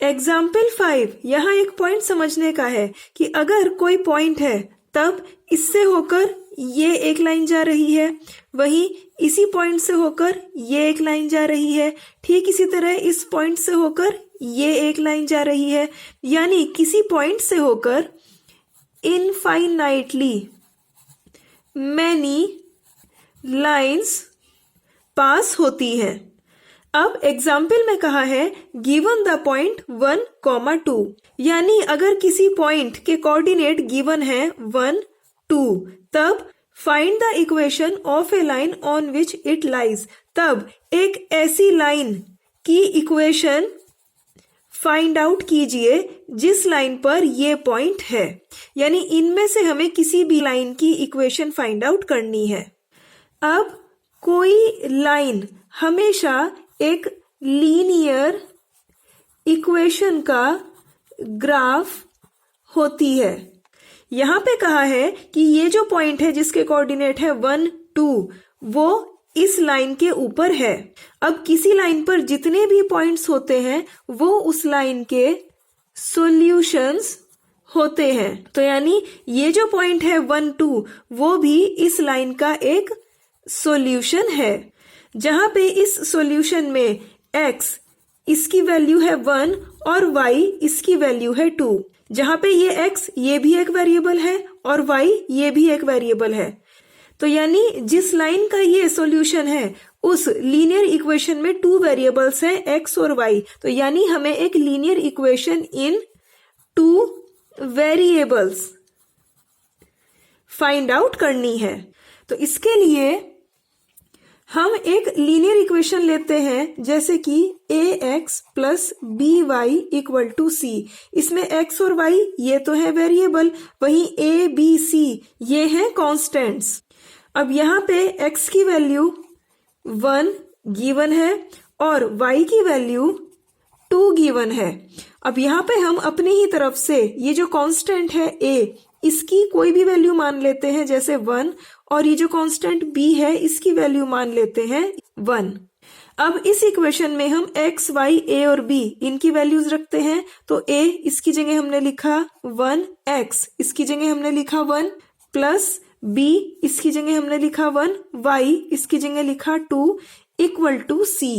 Example 5, यहाँ एक point समझने का है कि अगर कोई पॉइंट है तब इससे होकर ये एक लाइन जा रही है, वहीं इसी पॉइंट से होकर ये एक लाइन जा रही है, ठीक इसी तरह इस पॉइंट से होकर ये एक लाइन जा रही है। यानी किसी पॉइंट से होकर इनफाइनाइटली मैनी लाइंस पास होती हैं। अब एग्जाम्पल में कहा है गिवन द पॉइंट 1, 2, यानी अगर किसी पॉइंट के कोऑर्डिनेट गिवन है 1, 2, तब find the equation of A line on which it lies. तब एक ऐसी लाइन की इक्वेशन फाइंड आउट कीजिए जिस लाइन पर ये पॉइंट है। यानी इनमें से हमें किसी भी लाइन की इक्वेशन फाइंड आउट करनी है। अब कोई लाइन हमेशा एक लीनियर इक्वेशन का ग्राफ होती है। यहां पे कहा है कि ये जो पॉइंट है जिसके कोऑर्डिनेट है 1, 2, वो इस लाइन के ऊपर है। अब किसी लाइन पर जितने भी पॉइंट्स होते हैं वो उस लाइन के सॉल्यूशंस होते हैं। तो यानी ये जो पॉइंट है 1, 2 वो भी इस लाइन का एक सॉल्यूशन है, जहां पे इस सॉल्यूशन में x इसकी वैल्यू है 1 और y इसकी वैल्यू है 2। जहां पे ये x ये भी एक वेरिएबल है और y ये भी एक वेरिएबल है। तो यानी जिस लाइन का ये सॉल्यूशन है उस लीनियर इक्वेशन में 2 वेरिएबल्स हैं x और y। तो यानी हमें एक linear equation in 2 variables find out करनी है। तो इसके लिए हम एक लीनियर इक्वेशन लेते हैं जैसे कि ax plus by equal to c। इसमें x और y ये तो है वेरिएबल, वहीं a b c ये हैं कॉन्स्टेंट्स। अब यहाँ पे x की वैल्यू 1 गिवन है और y की वैल्यू 2 गिवन है। अब यहाँ पे हम अपनी ही तरफ से ये जो कांस्टेंट है a इसकी कोई भी वैल्यू मान लेते हैं जैसे 1, और ये जो कांस्टेंट b है इसकी वैल्यू मान लेते हैं 1। अब इस इक्वेशन में हम x, y, a और b इनकी वैल्यूज रखते हैं। तो a इसकी जगह हमने लिखा 1, x इसकी जगह हमने लिखा 1, प्लस b इसकी जगह हमने लिखा 1, y इसकी जगह लिखा 2 इक्वल टू c।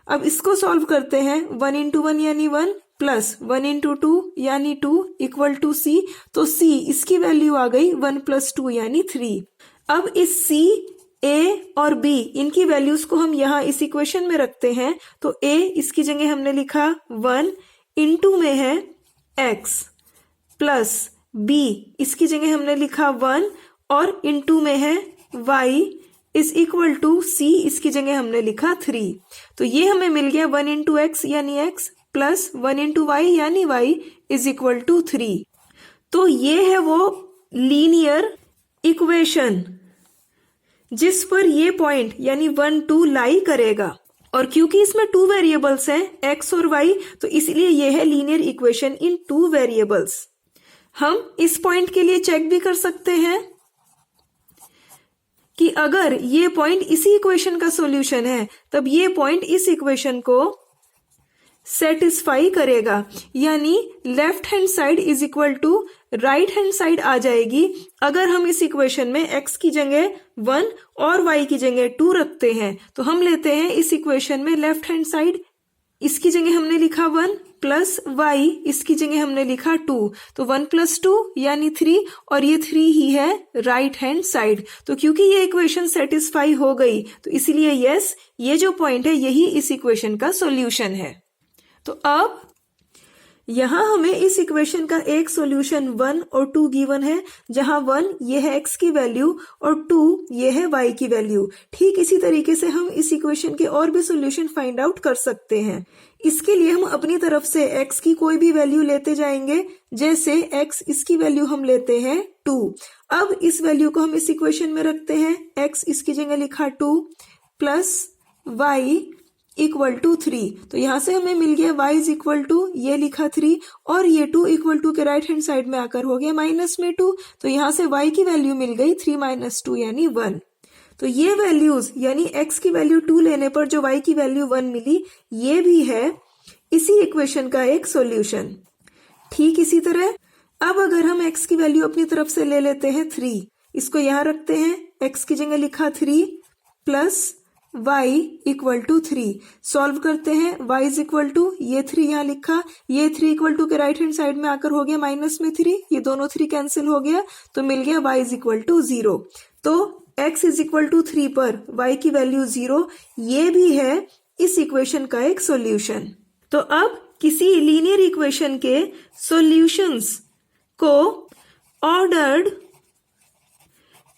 अब इसको सॉल्व करते हैं 1 इंटू 1 यानी 1 प्लस 1 इंटू 2 यानी 2 इक्वल टू c। तो c इसकी वैल्यू आ गई 1 प्लस 2 यानी 3। अब इस c, a और b इनकी वैल्यूज को हम यहाँ इस इक्वेशन में रखते हैं। तो a इसकी जगह हमने लिखा 1 इंटू में है x प्लस b इसकी जगह हमने लिखा 1 और इंटू में है y is equal to c इसकी जगह हमने लिखा 3। तो ये हमें मिल गया 1 इंटू x यानी x प्लस 1 इंटू y यानी y इज इक्वल टू 3। तो ये है वो लीनियर इक्वेशन जिस पर ये पॉइंट यानी 1, 2 लाई करेगा। और क्योंकि इसमें 2 वेरिएबल्स हैं x और y, तो इसलिए ये है लीनियर इक्वेशन इन 2 वेरिएबल्स। हम इस पॉइंट के लिए चेक भी कर सकते हैं कि अगर ये पॉइंट इसी इक्वेशन का सॉल्यूशन है तब ये पॉइंट इस इक्वेशन को सेटिस्फाई करेगा। यानी left hand side is equal to right hand side आ जाएगी अगर हम इस इक्वेशन में x की जगह 1 और y की जगह 2 रखते हैं। तो हम लेते हैं इस इक्वेशन में लेफ्ट हैंड साइड, इसकी जगह हमने लिखा 1 प्लस y इसकी जगह हमने लिखा 2। तो 1 प्लस 2 यानी 3 और ये 3 ही है राइट हैंड साइड। तो क्योंकि ये इक्वेशन सेटिस्फाई हो गई तो इसलिए यस ये जो पॉइंट है यही इस इक्वेशन का सॉल्यूशन है। तो अब यहां हमें इस इक्वेशन का एक सॉल्यूशन 1 और 2 गिवन है, जहां 1 ये है x की वैल्यू और 2 ये है y की वैल्यू। ठीक इसी तरीके से हम इस इक्वेशन के और भी सॉल्यूशन फाइंड आउट कर सकते हैं। इसके लिए हम अपनी तरफ से x की कोई भी वैल्यू लेते जाएंगे, जैसे x इसकी वैल्यू हम लेते हैं 2। अब इस वैल्यू को हम इस इक्वेशन में रखते हैं, x इसकी जगह लिखा 2 प्लस y इक्वल टू 3। तो यहां से हमें मिल गया y इज इक्वल टू ये लिखा 3 और ये 2 इक्वल टू के राइट हैंड साइड में आकर हो गया माइनस में 2। तो यहां से y की वैल्यू मिल गई 3 माइनस 2 यानी 1। तो ये वैल्यूज यानी x की वैल्यू 2 लेने पर जो y की वैल्यू 1 मिली ये भी है इसी इक्वेशन का एक सॉल्यूशन। ठीक इसी तरह अब अगर हम x की वैल्यू अपनी तरफ से ले लेते हैं 3, इसको यहां रखते हैं, x की जगह लिखा 3 plus y equal to 3, solve करते हैं, y इज इक्वल टू ये 3 यहां लिखा, ये 3 इक्वल टू के राइट हैंड साइड में आकर हो गया माइनस में 3, ये दोनों 3 कैंसिल हो गया तो मिल गया y इज इक्वल टू 0। तो x इज इक्वल टू 3 पर y की वैल्यू 0, ये भी है इस इक्वेशन का एक सॉल्यूशन। तो अब किसी लीनियर इक्वेशन के सॉल्यूशंस को ऑर्डर्ड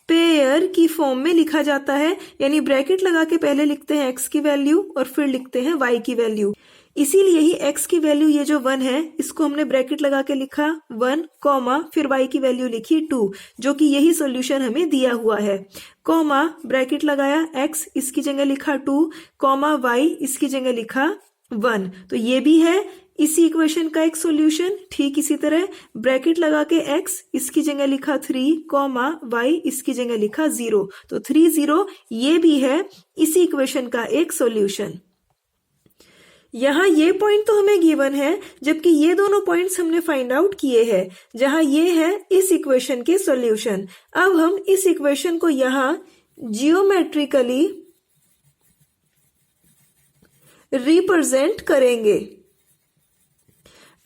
पेयर की फॉर्म में लिखा जाता है, यानी ब्रैकेट लगा के पहले लिखते हैं x की वैल्यू और फिर लिखते हैं y की वैल्यू। इसीलिए ही x की वैल्यू ये जो 1 है इसको हमने ब्रैकेट लगा के लिखा 1 कॉमा फिर y की वैल्यू लिखी 2, जो कि यही सॉल्यूशन हमें दिया हुआ है, कॉमा ब्रैकेट लगाया x इसकी जगह लिखा 2 कॉमा y इसकी जगह लिखा 1, तो ये भी है इसी इक्वेशन का एक सॉल्यूशन। ठीक इसी तरह ब्रैकेट लगा के x इसकी जगह लिखा 3 कॉमा y इसकी जगह लिखा 0, तो 3 0 ये भी है इसी इक्वेशन का एक सॉल्यूशन। यहाँ ये पॉइंट तो हमें गिवन है, जबकि ये दोनों पॉइंट्स हमने फाइंड आउट किए हैं, जहां ये है इस इक्वेशन के सॉल्यूशन। अब हम इस इक्वेशन को यहाँ जियोमेट्रिकली रिप्रेजेंट करेंगे।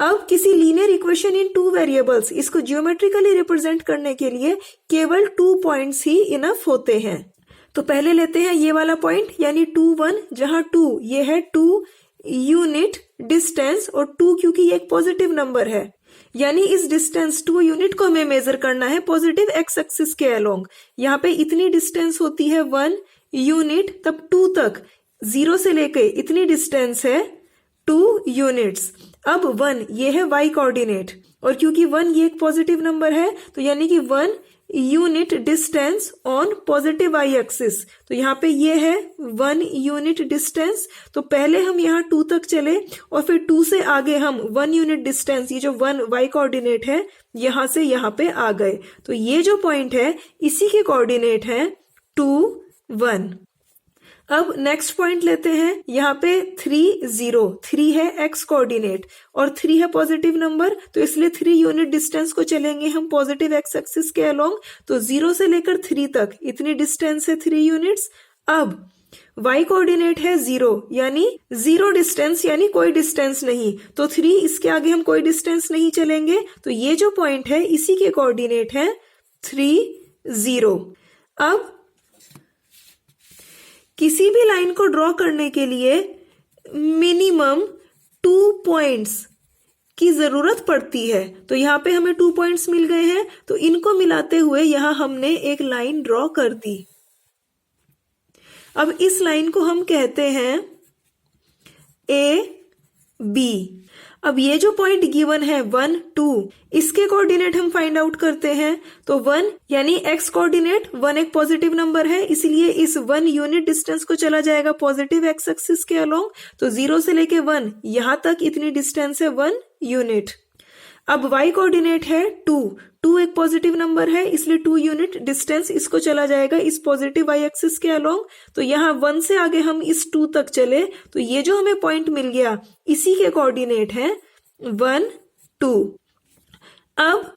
अब किसी लीनियर इक्वेशन इन 2 वेरिएबल्स, इसको जियोमेट्रिकली रिप्रेजेंट करने के लिए केवल 2 पॉइंट्स ही इनफ होते हैं। तो पहले लेते हैं ये वाला पॉइंट यानी 2 1, जहां 2 ये है 2 यूनिट डिस्टेंस और 2 क्योंकि ये एक पॉजिटिव नंबर है, यानी इस डिस्टेंस 2 यूनिट को हमें मेजर करना है पॉजिटिव एक्स एक्सिस के अलोंग। यहाँ पे इतनी डिस्टेंस होती है 1 यूनिट, तब 2 तक 0 से लेके इतनी डिस्टेंस है 2 यूनिट्स। अब 1 ये है y कोऑर्डिनेट और क्योंकि 1 ये एक पॉजिटिव नंबर है तो यानी कि 1 unit distance on positive y axis, तो यहाँ पे ये है 1 यूनिट डिस्टेंस। तो पहले हम यहाँ 2 तक चले और फिर 2 से आगे हम 1 यूनिट डिस्टेंस, ये जो 1 y कोऑर्डिनेट है यहाँ से यहाँ पे आ गए, तो ये जो पॉइंट है इसी के कोऑर्डिनेट है 2 1। अब नेक्स्ट पॉइंट लेते हैं, यहाँ पे 3 0, 3 है x कोऑर्डिनेट और 3 है पॉजिटिव नंबर, तो इसलिए 3 यूनिट डिस्टेंस को चलेंगे हम पॉजिटिव x एक्सिस के अलोंग, तो 0 से लेकर 3 तक इतनी डिस्टेंस है 3 यूनिट्स। अब y कोऑर्डिनेट है 0, यानी 0 डिस्टेंस, यानी कोई डिस्टेंस नहीं, तो 3 इसके आगे हम कोई डिस्टेंस नहीं चलेंगे, तो ये जो पॉइंट है इसी के कोऑर्डिनेट है 3 0। अब किसी भी लाइन को ड्रॉ करने के लिए मिनिमम 2 पॉइंट्स की जरूरत पड़ती है, तो यहाँ पे हमें 2 पॉइंट्स मिल गए हैं, तो इनको मिलाते हुए यहाँ हमने एक लाइन ड्रॉ कर दी। अब इस लाइन को हम कहते हैं ए बी। अब ये जो पॉइंट गिवन है 1 2, इसके कोऑर्डिनेट हम फाइंड आउट करते हैं, तो 1 यानी x कोऑर्डिनेट 1 एक पॉजिटिव नंबर है, इसलिए इस 1 यूनिट डिस्टेंस को चला जाएगा पॉजिटिव x एक्सिस के अलोंग, तो 0 से लेके 1 यहां तक इतनी डिस्टेंस है 1 यूनिट। अब y कोऑर्डिनेट है 2, 2 एक पॉजिटिव नंबर है, इसलिए 2 यूनिट डिस्टेंस इसको चला जाएगा इस पॉजिटिव y एक्सिस के अलोंग, तो यहाँ 1 से आगे हम इस 2 तक चले, तो ये जो हमें पॉइंट मिल गया इसी के कोऑर्डिनेट है 1 2। अब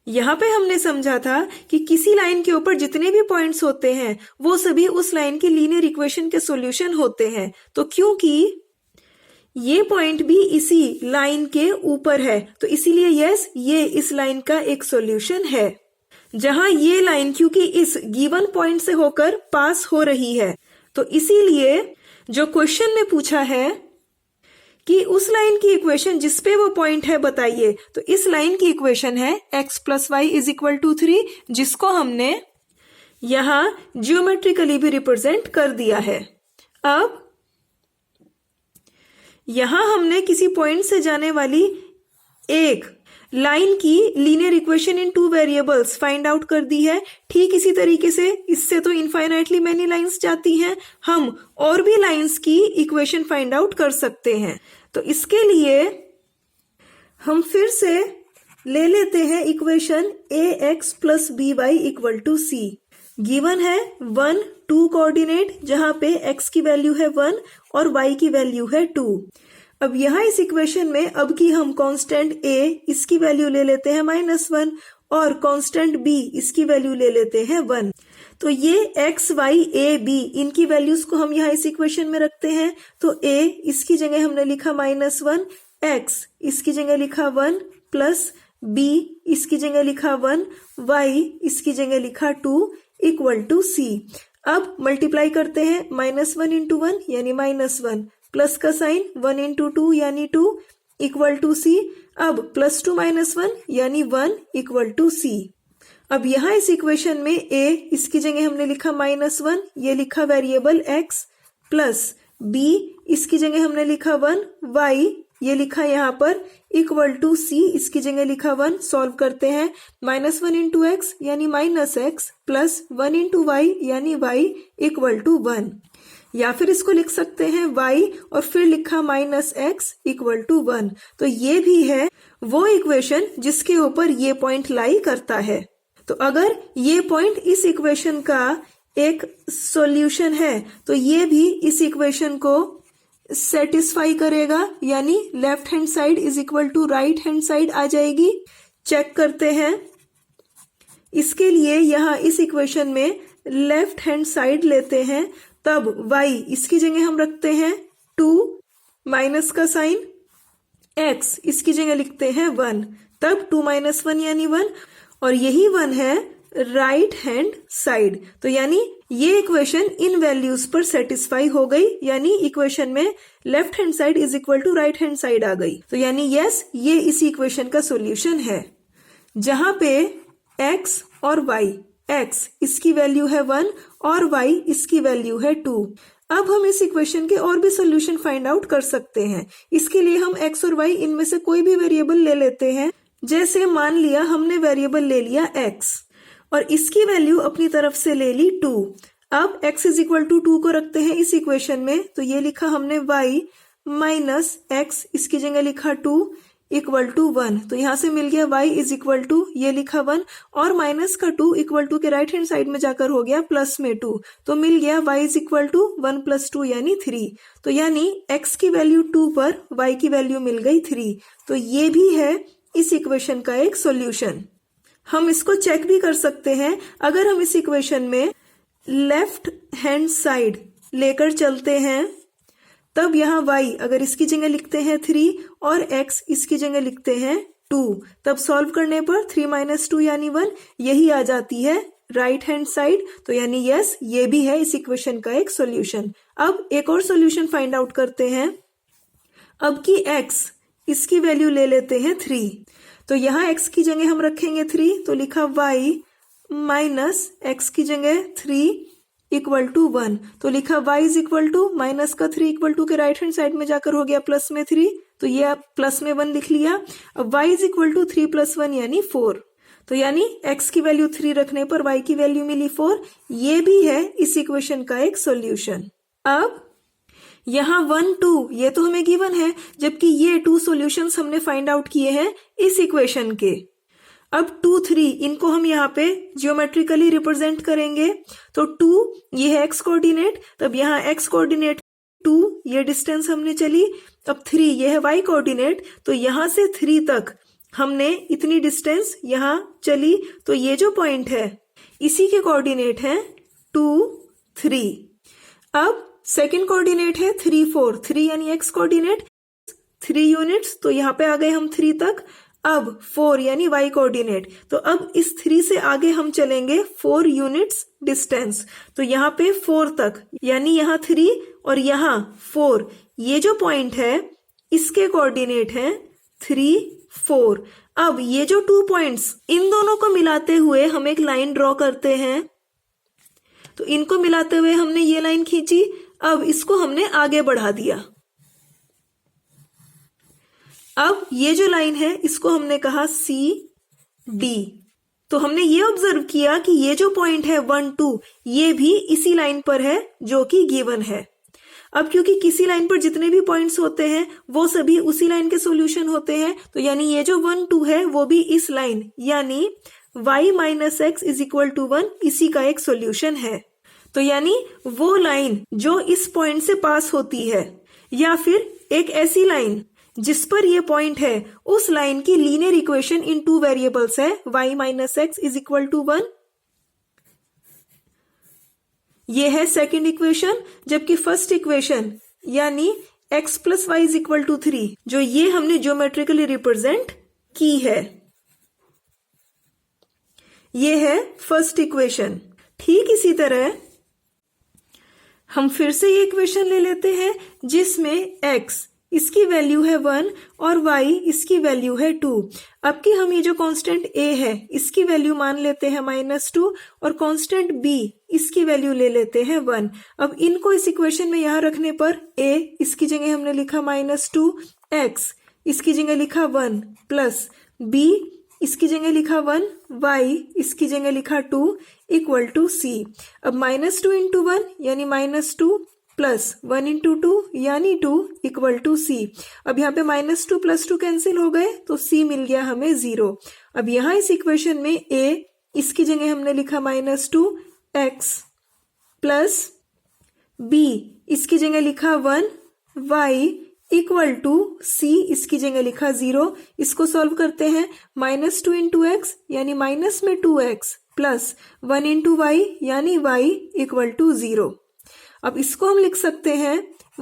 यहाँ पे हमने समझा था कि किसी लाइन के ऊपर जितने भी पॉइंट्स होते हैं वो सभी उस लाइन की लीनियर इक्वेशन के सॉल्यूशन होते हैं, तो क्योंकि ये पॉइंट भी इसी लाइन के ऊपर है, तो इसीलिए यस ये इस लाइन का एक सॉल्यूशन है। जहां ये लाइन क्योंकि इस गिवन पॉइंट से होकर पास हो रही है, तो इसीलिए जो क्वेश्चन में पूछा है कि उस लाइन की इक्वेशन जिसपे वो पॉइंट है बताइए, तो इस लाइन की इक्वेशन है x + y = 3, जिसको हमने यहां जियोमेट्रिकली भी रिप्रेजेंट कर दिया है। अब यहां हमने किसी पॉइंट से जाने वाली एक लाइन की linear equation in 2 variables find out कर दी है। ठीक इसी तरीके से इससे तो इनफाइनाइटली मेनी लाइंस जाती हैं, हम और भी लाइंस की इक्वेशन फाइंड आउट कर सकते हैं। तो इसके लिए हम फिर से ले लेते हैं equation ax + by = c। Given है 1 2 कोऑर्डिनेट जहां पे x की वैल्यू है 1 और y की वैल्यू है 2। अब यहाँ इस इक्वेशन में अब की हम कांस्टेंट a इसकी वैल्यू ले लेते हैं -1 और कांस्टेंट b इसकी वैल्यू ले लेते हैं 1। तो ये x y a b इनकी वैल्यूज को हम यहाँ इस इक्वेशन में रखते हैं। तो a इसकी जगह हमने लिखा -1, x इसकी जगह लिखा 1 प्लस b इसकी जगह लिखा 1, y इसकी जगह लिखा 2 इक्वल टू c। अब मल्टीप्लाई करते हैं -1 इंटू 1 यानी -1 प्लस का साइन 1 इंटू 2 यानी 2 इक्वल टू c। अब +2 - 1 यानी 1 इक्वल टू c। अब यहाँ इस इक्वेशन में a इसकी जगह हमने लिखा -1 ये लिखा वेरिएबल x प्लस b इसकी जगह हमने लिखा 1, y ये लिखा यहाँ पर इक्वल टू c इसकी जगह लिखा 1। सॉल्व करते हैं -1 इंटू x यानी -x प्लस 1 इंटू y यानी y इक्वल टू 1। या फिर इसको लिख सकते हैं y और फिर लिखा -x इक्वल टू 1। तो ये भी है वो इक्वेशन जिसके ऊपर ये पॉइंट लाई करता है। तो अगर ये पॉइंट इस इक्वेशन का एक सॉल्यूशन है तो ये भी इस इक्वेशन को सेटिस्फाई करेगा यानी left hand side is equal to right hand side आ जाएगी। चेक करते हैं। इसके लिए यहाँ इस इक्वेशन में लेफ्ट हैंड साइड लेते हैं तब y इसकी जगह हम रखते हैं 2 माइनस का साइन, x इसकी जगह लिखते हैं 1 तब 2 - 1 यानी 1 और यही 1 है राइट हैंड साइड। तो यानी ये इक्वेशन इन वैल्यूज पर सेटिस्फाई हो गई यानी इक्वेशन में left hand side is equal to right hand side आ गई। तो यानी यस ये इसी इक्वेशन का सॉल्यूशन है जहां पे x और y, x इसकी वैल्यू है 1 और y इसकी वैल्यू है 2। अब हम इस इक्वेशन के और भी सॉल्यूशन फाइंड आउट कर सकते हैं। इसके लिए हम x और y इनमें से कोई भी वेरिएबल ले लेते हैं। जैसे मान लिया हमने वेरिएबल ले लिया x और इसकी वैल्यू अपनी तरफ से ले ली 2। अब x इज इक्वल टू 2 को रखते हैं इस इक्वेशन में। तो ये लिखा हमने y माइनस x इसकी जगह लिखा 2 इक्वल टू 1। तो यहां से मिल गया y इज इक्वल टू ये लिखा 1 और माइनस का 2 इक्वल टू के राइट हैंड साइड में जाकर हो गया प्लस में 2। तो मिल गया y इज इक्वल टू 1 + 2 यानी 3। तो यानी x की वैल्यू 2 पर y की वैल्यू मिल गई 3। तो ये भी है इस इक्वेशन का एक सॉल्यूशन। हम इसको चेक भी कर सकते हैं। अगर हम इस इक्वेशन में लेफ्ट हैंड साइड लेकर चलते हैं तब यहाँ y अगर इसकी जगह लिखते हैं 3 और x इसकी जगह लिखते हैं 2 तब सॉल्व करने पर 3 - 2 यानी 1 यही आ जाती है राइट हैंड साइड। तो यानी यस ये भी है इस इक्वेशन का एक सॉल्यूशन। अब एक और सॉल्यूशन फाइंड आउट करते हैं। अब की x इसकी वैल्यू ले लेते हैं 3। तो यहाँ x की जगह हम रखेंगे 3 तो लिखा y माइनस x की जगह 3 इक्वल टू 1। तो लिखा y is equal to minus का 3 इक्वल टू के राइट हैंड साइड में जाकर हो गया प्लस में 3। तो ये आप प्लस में 1 लिख लिया। अब y इज इक्वल टू 3 + 1 यानी 4। तो यानी x की वैल्यू 3 रखने पर y की वैल्यू मिली 4। ये भी है इस इक्वेशन का एक सॉल्यूशन। अब यहाँ 1 2 ये तो हमें गिवन है जबकि ये 2 सॉल्यूशंस हमने फाइंड आउट किए हैं इस इक्वेशन के। अब 2 3 इनको हम यहाँ पे जियोमेट्रिकली रिप्रेजेंट करेंगे। तो 2 ये है x कोऑर्डिनेट तब यहाँ x कोऑर्डिनेट 2 ये डिस्टेंस हमने चली। अब 3 ये है y कोऑर्डिनेट तो यहाँ से 3 तक हमने इतनी डिस्टेंस यहाँ चली। तो ये जो पॉइंट है इसी के कोऑर्डिनेट है 2 3। अब सेकेंड कोऑर्डिनेट है 3 4 3 यानी x कोऑर्डिनेट 3 यूनिट्स तो यहाँ पे आ गए हम 3 तक। अब 4 यानी y कोऑर्डिनेट तो अब इस 3 से आगे हम चलेंगे 4 यूनिट्स डिस्टेंस। तो यहाँ पे 4 तक यानी यहाँ 3 और यहाँ 4 ये जो पॉइंट है इसके कोऑर्डिनेट है 3 4। अब ये जो 2 पॉइंट्स इन दोनों को मिलाते हुए हम एक लाइन ड्रॉ करते हैं। तो इनको मिलाते हुए हमने ये लाइन खींची। अब इसको हमने आगे बढ़ा दिया। अब ये जो लाइन है इसको हमने कहा CD। तो हमने ये ऑब्जर्व किया कि ये जो पॉइंट है 1 2 ये भी इसी लाइन पर है जो कि गिवन है। अब क्योंकि किसी लाइन पर जितने भी पॉइंट्स होते हैं वो सभी उसी लाइन के सॉल्यूशन होते हैं तो यानी ये जो 1 2 है वो भी इस लाइन यानी y minus x is equal to 1 इसी का एक सॉल्यूशन है। तो यानी वो लाइन जो इस पॉइंट से पास होती है या फिर एक ऐसी लाइन जिस पर ये पॉइंट है, उस लाइन की linear equation in two variables है y minus x is equal to 1। ये है सेकेंड इक्वेशन, जबकि फर्स्ट इक्वेशन यानी x plus y is equal to 3 जो ये हमने ज्योमेट्रिकली रिप्रेजेंट की है, ये है फर्स्ट इक्वेशन। ठीक इसी तरह हम फिर से ये इक्वेशन ले लेते हैं जिसमें x इसकी वैल्यू है 1 और y इसकी वैल्यू है 2। अब की हम ये जो कांस्टेंट a है इसकी वैल्यू मान लेते हैं -2 और कांस्टेंट b इसकी वैल्यू ले लेते हैं 1। अब इनको इस इक्वेशन में यहां रखने पर a इसकी जगह हमने लिखा -2, x इसकी जगह लिखा 1 प्लस b इसकी जगह लिखा 1, y इसकी जगह लिखा 2 इक्वल टू c। अब -2 इंटू 1 यानी -2 प्लस 1 इंटू 2 यानी 2 इक्वल टू c। अब यहाँ पे -2 प्लस 2 कैंसिल हो गए तो c मिल गया हमें 0। अब यहाँ इस इक्वेशन में a इसकी जगह हमने लिखा -2, x प्लस b इसकी जगह लिखा 1, y इक्वल टू c इसकी जगह लिखा 0। इसको सॉल्व करते हैं, -2 इंटू एक्स यानी माइनस में 2x प्लस 1 इंटू वाई यानी y इक्वल टू 0। अब इसको हम लिख सकते हैं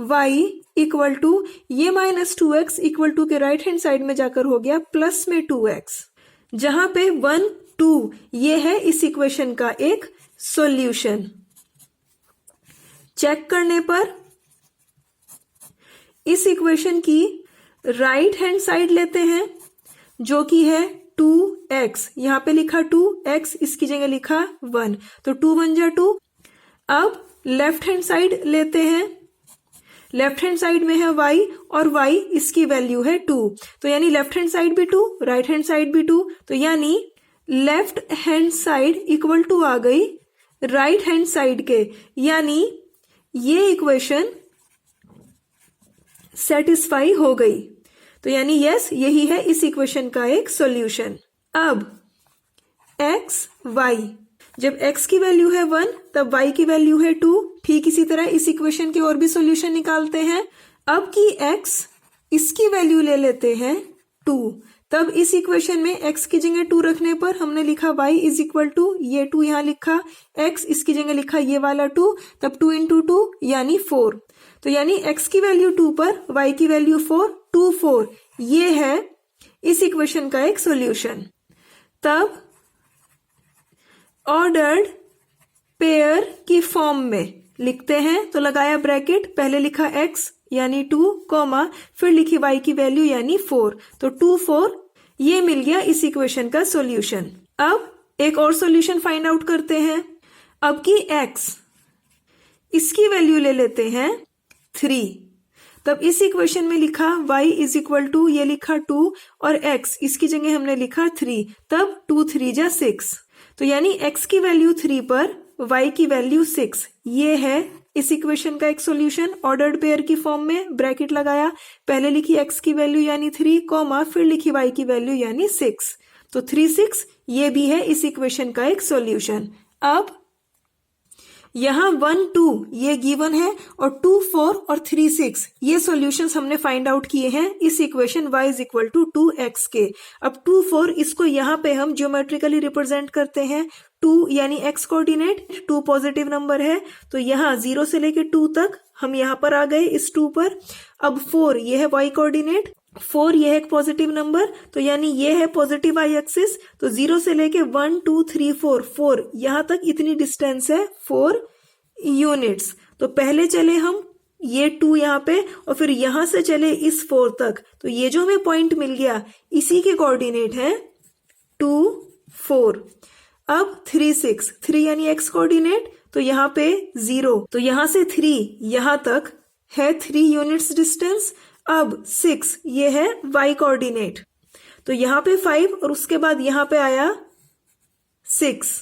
y इक्वल टू ये -2x इक्वल टू के राइट हैंड साइड में जाकर हो गया प्लस में 2x, जहां पे 1, 2 ये है इस इक्वेशन का एक सॉल्यूशन। चेक करने पर इस इक्वेशन की राइट हैंड साइड लेते हैं जो कि है 2x, यहां पे लिखा 2x इसकी जगह लिखा 1 तो 2 1 जा 2। अब लेफ्ट हैंड साइड लेते हैं, लेफ्ट हैंड साइड में है y और y इसकी वैल्यू है 2 तो यानी लेफ्ट हैंड साइड भी 2 राइट हैंड साइड भी 2 तो यानी left hand side equal to आ गई राइट हैंड साइड के, यानी ये इक्वेशन सेटिस्फाई हो गई। तो यानी यस यही है इस इक्वेशन का एक सॉल्यूशन। अब x y, जब x की वैल्यू है 1 तब y की वैल्यू है 2। ठीक इसी तरह इस इक्वेशन के और भी सॉल्यूशन निकालते हैं। अब की x इसकी वैल्यू ले लेते हैं 2, तब इस इक्वेशन में x की जगह 2 रखने पर हमने लिखा y इज इक्वल टू ये 2 यहां लिखा, x इसकी जगह लिखा ये वाला 2, तब 2 इंटू 2 यानी 4। तो यानी x की वैल्यू 2 पर y की वैल्यू 4, 2 4 ये है इस इक्वेशन का एक सॉल्यूशन। तब ऑर्डर्ड पेयर की फॉर्म में लिखते हैं तो लगाया ब्रैकेट, पहले लिखा x यानी 2 कॉमा फिर लिखी y की वैल्यू यानी 4 तो 2 4 ये मिल गया इस इक्वेशन का सॉल्यूशन। अब एक और सॉल्यूशन फाइंड आउट करते हैं। अब की x इसकी वैल्यू ले लेते हैं 3, तब इस इक्वेशन में लिखा y इज इक्वल टू ये लिखा 2 और x इसकी जगह हमने लिखा 3, तब 2 3 जा 6 तो यानी x की वैल्यू 3 पर y की वैल्यू 6 ये है इस इक्वेशन का एक सॉल्यूशन। ऑर्डर्ड पेयर की फॉर्म में ब्रैकेट लगाया, पहले लिखी x की वैल्यू यानी 3 कॉमा फिर लिखी y की वैल्यू यानी 6 तो 3 6 ये भी है इस इक्वेशन का एक सॉल्यूशन। अब यहां 1 2 ये गिवन है और 2 4 और 3 6 ये सॉल्यूशंस हमने फाइंड आउट किए हैं इस equation y is equal to 2x के। अब 2 4 इसको यहां पे हम ज्योमेट्रिकली रिप्रेजेंट करते हैं, 2 यानी x कोऑर्डिनेट, 2 पॉजिटिव नंबर है तो यहां 0 से लेके 2 तक हम यहां पर आ गए इस 2 पर। अब 4 ये है y कोऑर्डिनेट, 4 ये है एक पॉजिटिव नंबर तो यानी ये है पॉजिटिव y एक्सिस तो 0 से लेके 1 2 3 4 4 यहां तक इतनी डिस्टेंस है 4 यूनिट्स। तो पहले चले हम ये 2 यहाँ पे और फिर यहां से चले इस 4 तक तो ये जो हमें पॉइंट मिल गया इसी के कोऑर्डिनेट है 2 4। अब 3 6 3 यानी x कोऑर्डिनेट तो यहाँ पे 0 तो यहां से 3 यहां तक है 3 यूनिट्स डिस्टेंस। अब 6 ये है y कोऑर्डिनेट तो यहाँ पे 5 और उसके बाद यहाँ पे आया 6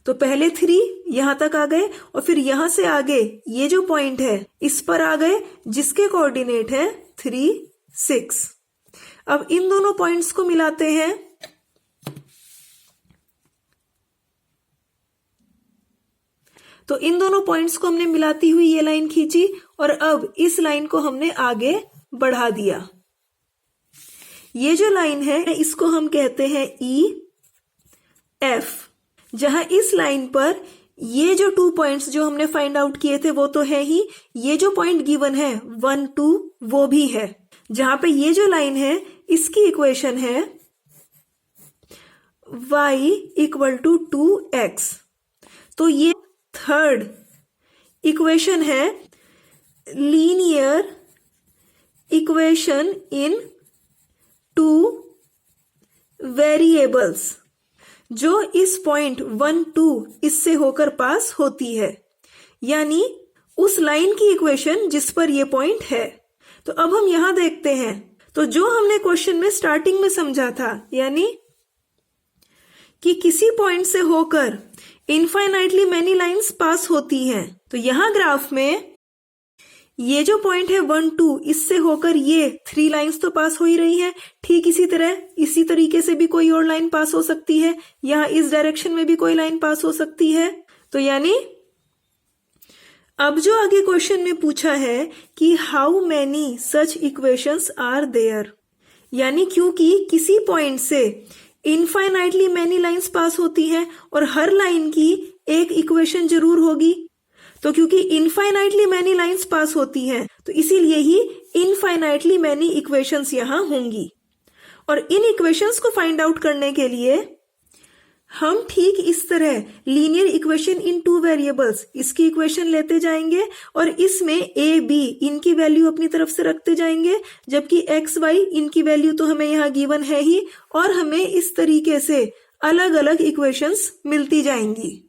तो पहले 3 यहां तक आ गए और फिर यहां से आगे ये जो पॉइंट है इस पर आ गए जिसके कोऑर्डिनेट है 3 6। अब इन दोनों पॉइंट्स को मिलाते हैं तो इन दोनों पॉइंट्स को हमने मिलाती हुई ये लाइन खींची और अब इस लाइन को हमने आगे बढ़ा दिया। ये जो लाइन है इसको हम कहते हैं ई एफ, जहां इस लाइन पर ये जो 2 पॉइंट्स जो हमने फाइंड आउट किए थे वो तो है ही, ये जो पॉइंट गिवन है 1 2 वो भी है। जहां पे ये जो लाइन है इसकी इक्वेशन है y इक्वल टू 2x। तो ये थर्ड इक्वेशन है लीनियर इक्वेशन इन 2 वेरिएबल्स, जो इस पॉइंट 1 2 इससे होकर पास होती है, यानी उस लाइन की इक्वेशन जिस पर ये पॉइंट है। तो अब हम यहां देखते हैं, तो जो हमने क्वेश्चन में स्टार्टिंग में समझा था, यानी कि किसी पॉइंट से होकर इनफाइनाइटली मैनी लाइंस पास होती हैं, तो यहां ग्राफ में ये जो पॉइंट है 1 2 इससे होकर ये 3 लाइंस तो पास हो ही रही हैं। ठीक इसी तरीके से भी कोई और लाइन पास हो सकती है, यहां इस डायरेक्शन में भी कोई लाइन पास हो सकती है। तो यानी अब जो आगे क्वेश्चन में पूछा है कि how many such equations are there, यानी क्योंकि किसी पॉइंट से इनफाइनाइटली मैनी लाइंस पास होती हैं और हर लाइन की एक इक्वेशन जरूर होगी। तो क्योंकि इनफाइनाइटली मैनी लाइंस पास होती हैं तो इसीलिए ही इनफाइनाइटली मैनी इक्वेशंस यहां होंगी। और इन इक्वेशंस को फाइंड आउट करने के लिए हम ठीक इस तरह लीनियर इक्वेशन इन 2 वेरिएबल्स इसकी इक्वेशन लेते जाएंगे और इसमें a b इनकी वैल्यू अपनी तरफ से रखते जाएंगे, जबकि x y इनकी वैल्यू तो हमें यहाँ गिवन है ही, और हमें इस तरीके से अलग अलग इक्वेशंस मिलती जाएंगी,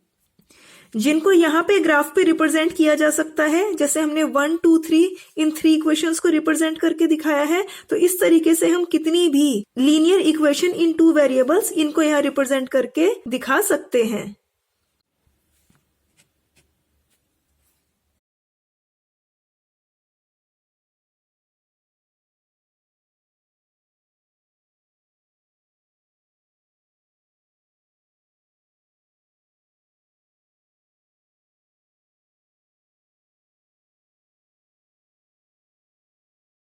जिनको यहाँ पे ग्राफ पे रिप्रेजेंट किया जा सकता है। जैसे हमने 1 2 3 इन 3 इक्वेशंस को रिप्रेजेंट करके दिखाया है, तो इस तरीके से हम कितनी भी लीनियर इक्वेशन इन 2 वेरिएबल्स इनको यहाँ रिप्रेजेंट करके दिखा सकते हैं।